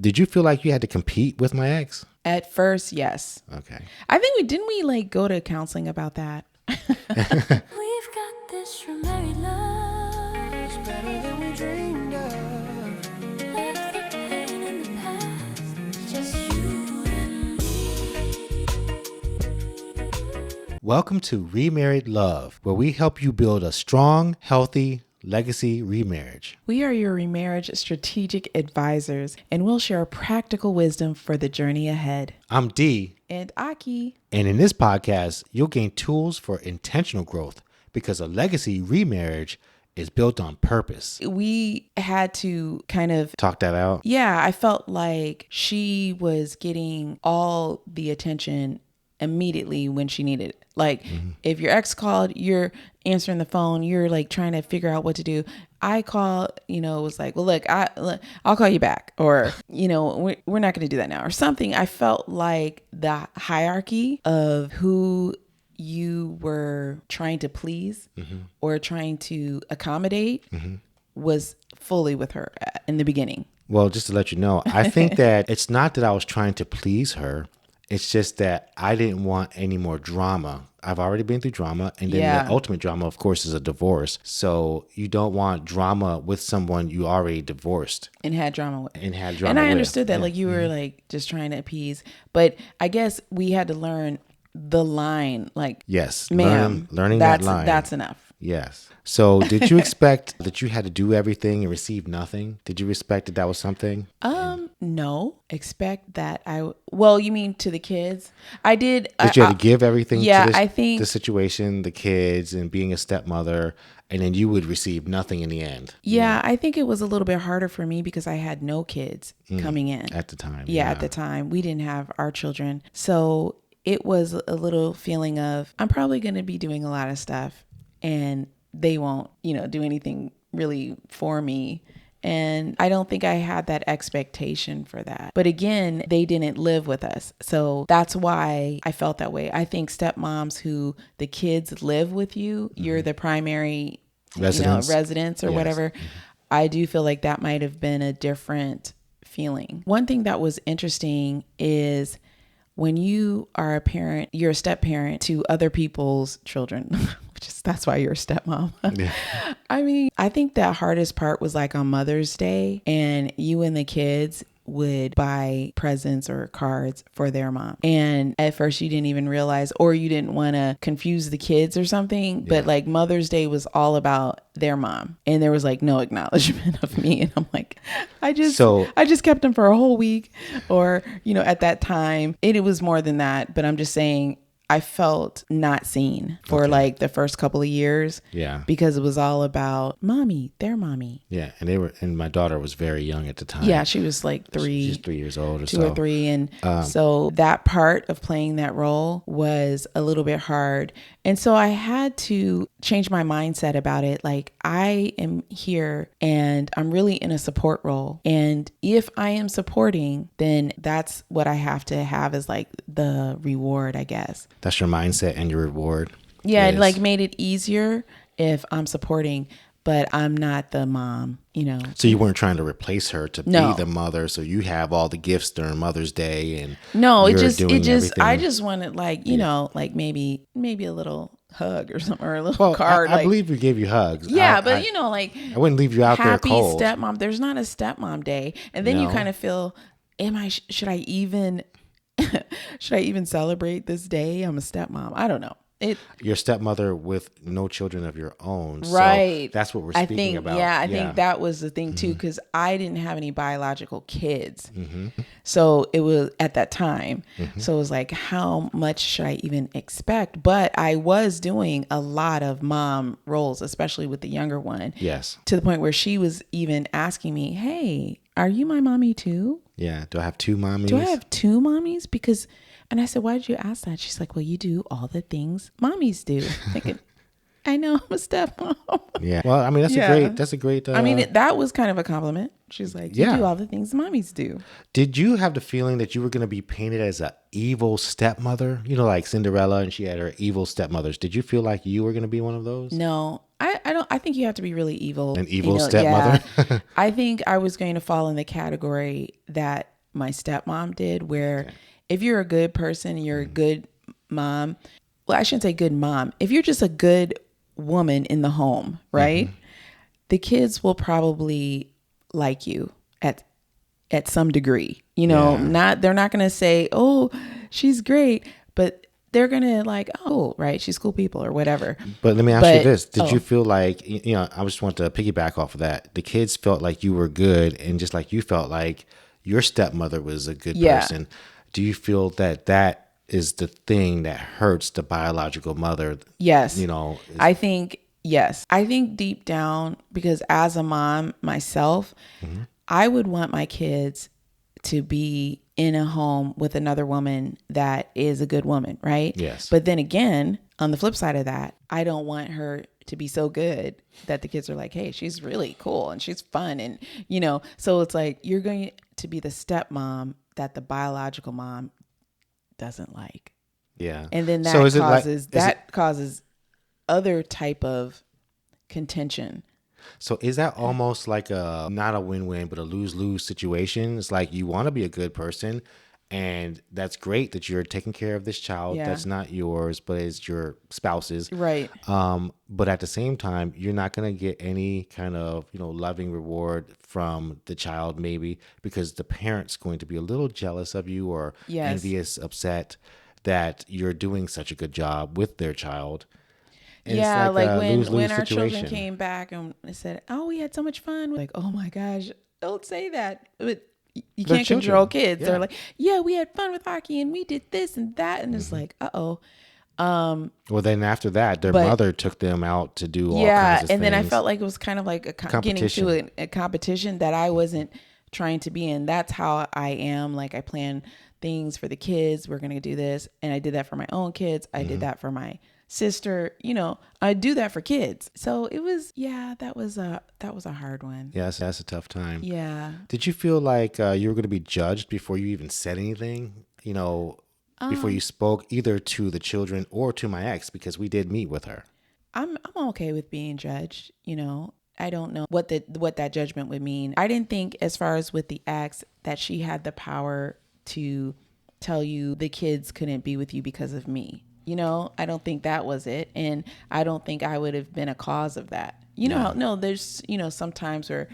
Did you feel like you had to compete with my ex? At first, yes. Okay. I think didn't we like go to counseling about that? We've got this remarried love. It's better than we dreamed of. Left the pain in the past. It's just you and me. Welcome to Remarried Love, where we help you build a strong, healthy legacy remarriage. We are your remarriage strategic advisors, and we'll share practical wisdom for the journey ahead. I'm D. And Aki. And in this podcast, you'll gain tools for intentional growth because a legacy remarriage is built on purpose. We had to kind of talk that out. Yeah, I felt like she was getting all the attention immediately when she needed it. Like if your ex called, you're answering the phone, you're like trying to figure out what to do. I called, it was like, well, look, I'll call you back, or, we're not going to do that now or something. I felt like the hierarchy of who you were trying to please or trying to accommodate was fully with her in the beginning. Well, just to let you know, I think that it's not that I was trying to please her. It's just that I didn't want any more drama. I've already been through drama. And then the ultimate drama, of course, is a divorce. So you don't want drama with someone you already divorced. And had drama with. And I understood that. Like you were like just trying to appease. But I guess we had to learn the line. Like, yes, ma'am, learning that line. That's enough. Yes. So did you expect that you had to do everything and receive nothing? Did you expect that was something? No. Expect that well, you mean to the kids? I did. That you had to give everything to I think the situation, the kids, and being a stepmother, and then you would receive nothing in the end. Yeah, I think it was a little bit harder for me because I had no kids coming in. At the time. Yeah, at the time. We didn't have our children. So it was a little feeling of, I'm probably going to be doing a lot of stuff and they won't, do anything really for me. And I don't think I had that expectation for that. But again, they didn't live with us. So that's why I felt that way. I think stepmoms who the kids live with you, you're the primary residence or whatever. I do feel like that might have been a different feeling. One thing that was interesting is when you are a parent, you're a step parent to other people's children, that's why you're a stepmom. Yeah. I mean, I think the hardest part was like on Mother's Day and you and the kids would buy presents or cards for their mom. And at first you didn't even realize, or you didn't want to confuse the kids or something, but like Mother's Day was all about their mom. And there was like no acknowledgement of me. And I'm like, I just kept them for a whole week or, at that time it was more than that, but I'm just saying, I felt not seen for like the first couple of years. Yeah. Because it was all about mommy, their mommy. Yeah. And my daughter was very young at the time. Yeah. She was like 3. She's 3 years old or 2 or 3. And so that part of playing that role was a little bit hard. And so I had to change my mindset about it. Like I am here and I'm really in a support role. And if I am supporting, then that's what I have to have as like the reward, I guess. That's your mindset and your reward. Yeah, it like made it easier if I'm supporting, but I'm not the mom, So you weren't trying to replace her to be the mother. So you have all the gifts during Mother's Day and it just I just wanted like, like maybe a little hug or something or a little card. I believe we gave you hugs. Yeah, but like I wouldn't leave you out there cold. Happy stepmom. There's not a stepmom day. And then you kind of feel, should I even celebrate this day? I'm a stepmom. I don't know. You're a stepmother with no children of your own. Right. So that's what we're speaking about. Yeah, I think that was the thing too, because I didn't have any biological kids. So it was at that time. So it was like, how much should I even expect? But I was doing a lot of mom roles, especially with the younger one. Yes. To the point where she was even asking me, hey, are you my mommy too? Yeah. Do I have 2 mommies? And I said, why did you ask that? She's like, well, you do all the things mommies do. Thinking, I know I'm a stepmom. Yeah. Well, I mean, that's a great. That was kind of a compliment. She's like, you do all the things mommies do. Did you have the feeling that you were going to be painted as an evil stepmother? Like Cinderella and she had her evil stepmothers. Did you feel like you were going to be one of those? No, I don't. I think you have to be really evil. An evil stepmother? Yeah. I think I was going to fall in the category that my stepmom did, where if you're a good person, you're a good mom. Well, I shouldn't say good mom. If you're just a good woman in the home, right? The kids will probably like you at some degree. You know, they're not going to say, "Oh, she's great," but they're going to like, "Oh, right, she's cool people," or whatever. But let me ask you this. Did you feel like, I just want to piggyback off of that. The kids felt like you were good, and just like you felt like your stepmother was a good person. Do you feel that is the thing that hurts the biological mother? Yes. I think deep down, because as a mom myself, I would want my kids to be in a home with another woman that is a good woman, right? Yes. But then again, on the flip side of that, I don't want her to be so good that the kids are like, hey, she's really cool and she's fun. And, so it's like, you're going to be the stepmom that the biological mom doesn't like. Yeah. And then that causes other type of contention. So is that almost like not a win-win, but a lose-lose situation? It's like you want to be a good person, and that's great that you're taking care of this child that's not yours, but it's your spouse's. Right. But at the same time, you're not going to get any kind of, loving reward from the child, maybe because the parent's going to be a little jealous of you or envious, upset that you're doing such a good job with their child. And yeah, it's like when our situation. children came back and they said, "Oh, we had so much fun." Like, oh my gosh, don't say that. But you can't control kids. They're like, "Yeah, we had fun with Aki and we did this and that," and it's like, uh-oh. Well, then after that, their mother took them out to do all kinds of things. And then I felt like it was kind of like getting to a competition that I wasn't trying to be in. That's how I am. Like, I plan things for the kids. We're going to do this. And I did that for my own kids. I did that for my sister. I do that for kids. So it was, that was a hard one. Yes, that's a tough time. Yeah. Did you feel like you were going to be judged before you even said anything? Before you spoke either to the children or to my ex, because we did meet with her. I'm okay with being judged. I don't know what that judgment would mean. I didn't think, as far as with the ex, that she had the power to tell you the kids couldn't be with you because of me. I don't think that was it. And I don't think I would have been a cause of that. There's, sometimes where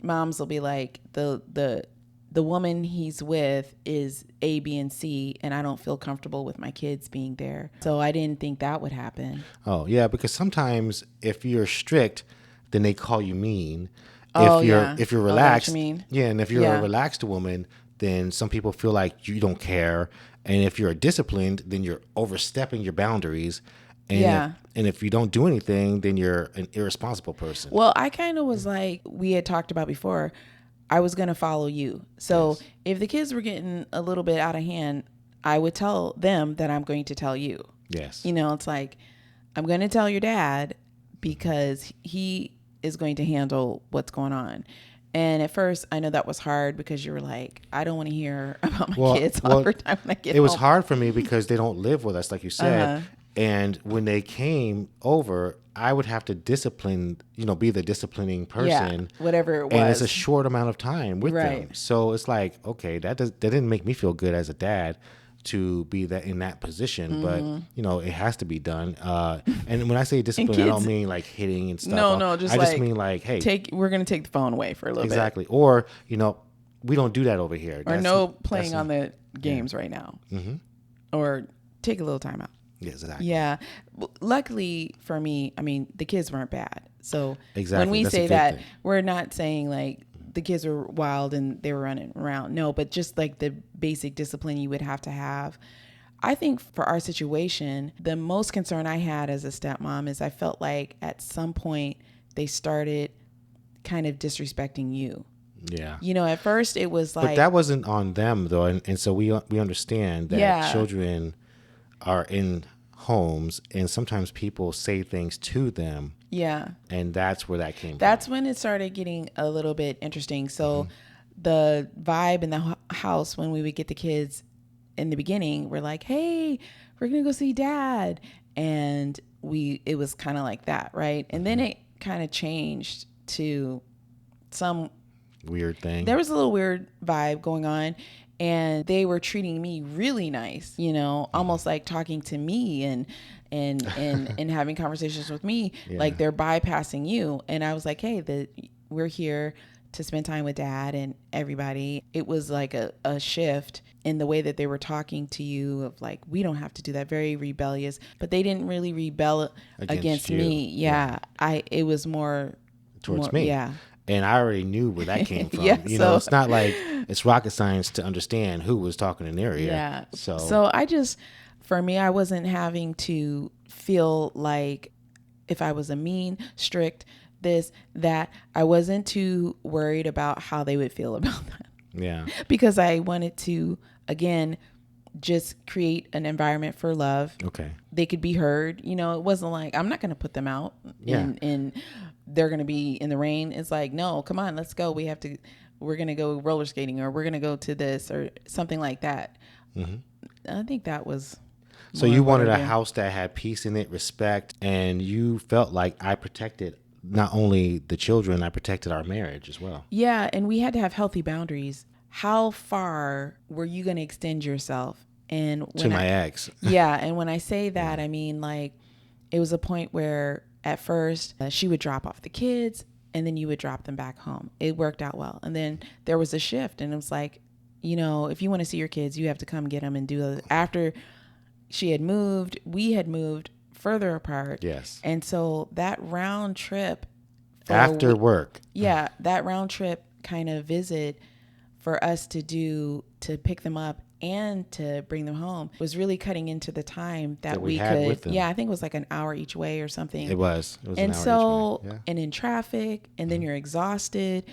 moms will be like, the woman he's with is A, B, and C, and I don't feel comfortable with my kids being there. So I didn't think that would happen. Oh, yeah, because sometimes if you're strict, then they call you mean. If you're relaxed, and if you're a relaxed woman, then some people feel like you don't care. And if you're disciplined, then you're overstepping your boundaries. And if you don't do anything, then you're an irresponsible person. Well, I kind of was like, we had talked about before, I was going to follow you. So if the kids were getting a little bit out of hand, I would tell them that I'm going to tell you. Yes. It's like, I'm going to tell your dad because he is going to handle what's going on. And at first, I know that was hard because you were like, I don't want to hear about my kids all the time when I get home. It was hard for me because they don't live with us, like you said. And when they came over, I would have to discipline, be the disciplining person. Yeah, whatever it was. And it's a short amount of time with them. So it's like, okay, that didn't make me feel good as a dad to be in that position, but it has to be done. And when I say discipline, I don't mean like hitting and stuff. No, I just mean like, hey, we're going to take the phone away for a little bit. Exactly. Or, we don't do that over here. Or playing on the games right now. Mm-hmm. Or take a little time out. Yes, exactly. Yeah. Luckily for me, the kids weren't bad. So exactly. When we say that, we're not saying like the kids were wild and they were running around. No, but just like the basic discipline you would have to have. I think for our situation, the most concern I had as a stepmom is I felt like at some point they started kind of disrespecting you. Yeah. At first it was like... But that wasn't on them though. And so we understand that children are in homes and sometimes people say things to them. Yeah. And that's where that came from. That's when it started getting a little bit interesting. So the vibe in the house when we would get the kids in the beginning, we're like, hey, we're going to go see dad. And it was kind of like that, right? And then it kind of changed to some weird thing. There was a little weird vibe going on, and they were treating me really nice, you know, almost like talking to me and having conversations with me, like they're bypassing you. And I was like, hey, we're here to spend time with dad and everybody. It was like a shift in the way that they were talking to you of like, we don't have to do that, very rebellious, but they didn't really rebel against me. It was more towards me. Yeah. And I already knew where that came from. You know, it's not like it's rocket science to understand who was talking in their ear. Yeah. So for me, I wasn't having to feel like if I was a mean, strict, this, that, I wasn't too worried about how they would feel about that. Yeah. Because I wanted to, again, just create an environment for love. Okay. They could be heard. You know, it wasn't like, I'm not going to put them out and they're going to be in the rain. It's like, no, come on, let's go. We're going to go roller skating, or we're going to go to this or something like that. Mm-hmm. I think that was. So you wanted a house that had peace in it, respect, and you felt like I protected not only the children, I protected our marriage as well. Yeah. And we had to have healthy boundaries. How far were you going to extend yourself? And to my ex. Yeah. And when I say that, I mean, like, it was a point where at first she would drop off the kids and then you would drop them back home. It worked out well. And then there was a shift, and it was like, you know, if you want to see your kids, you have to come get them and do it. After she had moved, we had moved further apart. Yes. And so that round trip after work. Yeah. That round trip kind of visit for us to pick them up and to bring them home was really cutting into the time that we had could. With them. Yeah, I think it was like an hour each way or something. It was and an hour so each way. Yeah. And in traffic, and then you're exhausted,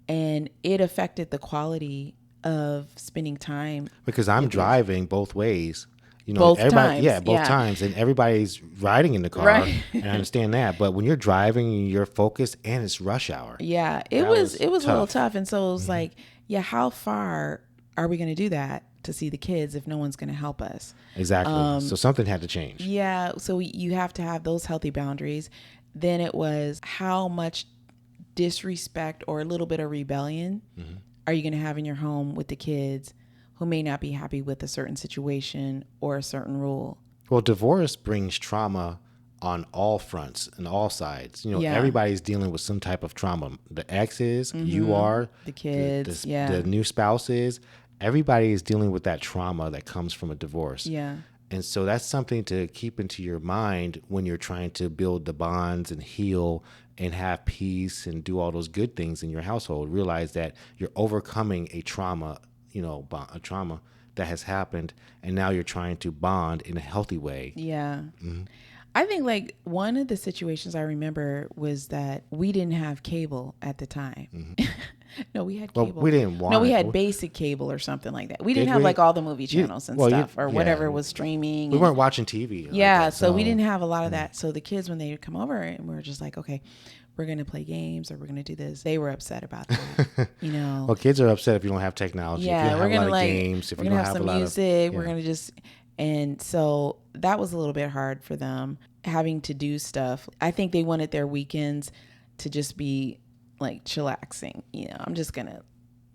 and it affected the quality of spending time because I'm driving both ways. You know, both everybody, times. both times, and everybody's riding in the car, and I understand that. But when you're driving, you're focused, and it's rush hour. Yeah, it was a little tough, and so it was like, how far are we going to do that to see the kids if no one's going to help us? Exactly. So something had to change. Yeah. So you have to have those healthy boundaries. Then it was how much disrespect or a little bit of rebellion are you going to have in your home with the kids who may not be happy with a certain situation or a certain rule? Well, divorce brings trauma on all fronts and all sides. You know, everybody's dealing with some type of trauma. The exes, you are, the kids, the new spouses. Everybody is dealing with that trauma that comes from a divorce. Yeah. And so that's something to keep into your mind when you're trying to build the bonds and heal and have peace and do all those good things in your household. Realize that you're overcoming a trauma, a trauma that has happened, and now you're trying to bond in a healthy way. Yeah. Mm-hmm. I think like one of the situations I remember was that we didn't have cable at the time. Mm-hmm. No, we had cable. Well, we didn't want. No, we had basic cable or something like that. We didn't have like all the movie channels and stuff or whatever was streaming. We weren't watching TV. Yeah, like so we didn't have a lot of that. So the kids, when they would come over, and we were just like, okay, we're going to play games or we're going to do this. They were upset about that, Well, kids are upset if you don't have technology. Yeah, if you don't have a lot of games. If we're you going don't to have some music. We're going to just, and so that was a little bit hard for them having to do stuff. I think they wanted their weekends to just be like chillaxing. I'm just going to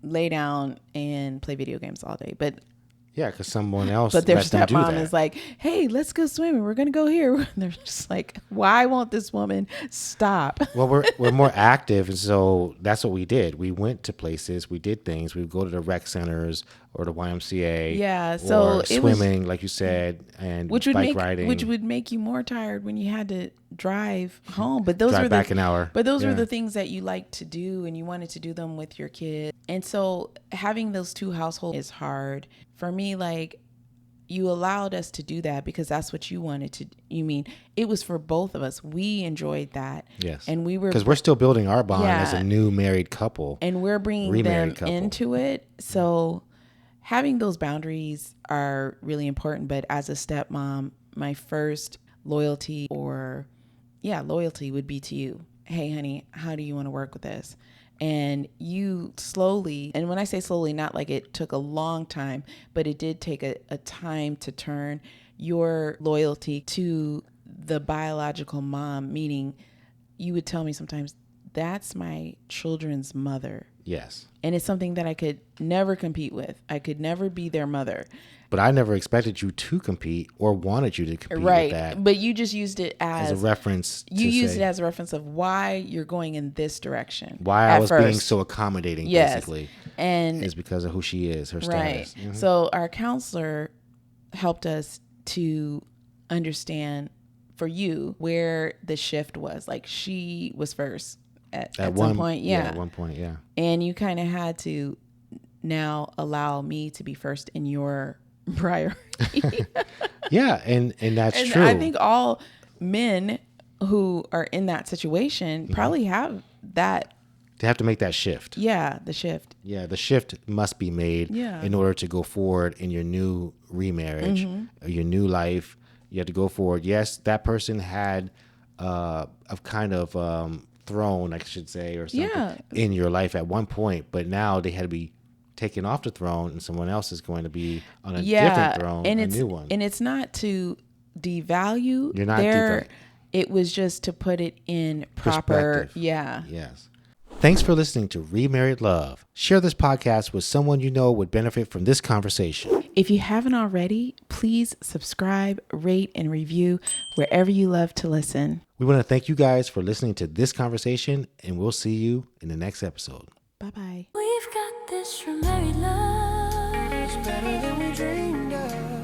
lay down and play video games all day. But yeah, because someone else. But their stepmom is like, "Hey, let's go swimming. We're gonna go here." And they're just like, "Why won't this woman stop?" Well, we're more active, and so that's what we did. We went to places, we did things. We would go to the rec centers or the YMCA. Yeah, so or swimming, like you said, and bike riding, which would make you more tired when you had to drive home. But those were back an hour. But those were the things that you liked to do, and you wanted to do them with your kids. And so having those two households is hard. For me, like, you allowed us to do that because that's what you wanted to. It was for both of us. We enjoyed that. Yes. And we were. Because we're still building our bond as a new married couple. And we're bringing them into it. So having those boundaries are really important. But as a stepmom, my first loyalty would be to you. Hey, honey, how do you want to work with this? And you slowly, and when I say slowly, not like it took a long time, but it did take a time to turn your loyalty to the biological mom, meaning you would tell me sometimes, that's my children's mother. Yes. And it's something that I could never compete with. I could never be their mother. But I never expected you to compete or wanted you to compete with that. But you just used it as a reference. You used it as a reference of why you're going in this direction. Why I was being so accommodating, basically. And is because of who she is, her status. Right. So our counselor helped us to understand for you where the shift was. Like she was first at some point. Yeah. At one point, yeah. And you kind of had to now allow me to be first in your priority. Yeah, and that's true. I think all men who are in that situation probably have that. They have to make that shift. Yeah, the shift. Yeah, the shift must be made in order to go forward in your new remarriage, your new life. You have to go forward. Yes, that person had a kind of throne, I should say, or something in your life at one point, but now they had to be taken off the throne and someone else is going to be on a different throne, and a new one. And it's not to devalue. You're not it was just to put it in proper. Yeah. Yes. Thanks for listening to Remarried Love. Share this podcast with someone you know would benefit from this conversation. If you haven't already, please subscribe, rate, and review wherever you love to listen. We want to thank you guys for listening to this conversation, and we'll see you in the next episode. Bye-bye. We've got this remarried love. It's better than we dreamed of.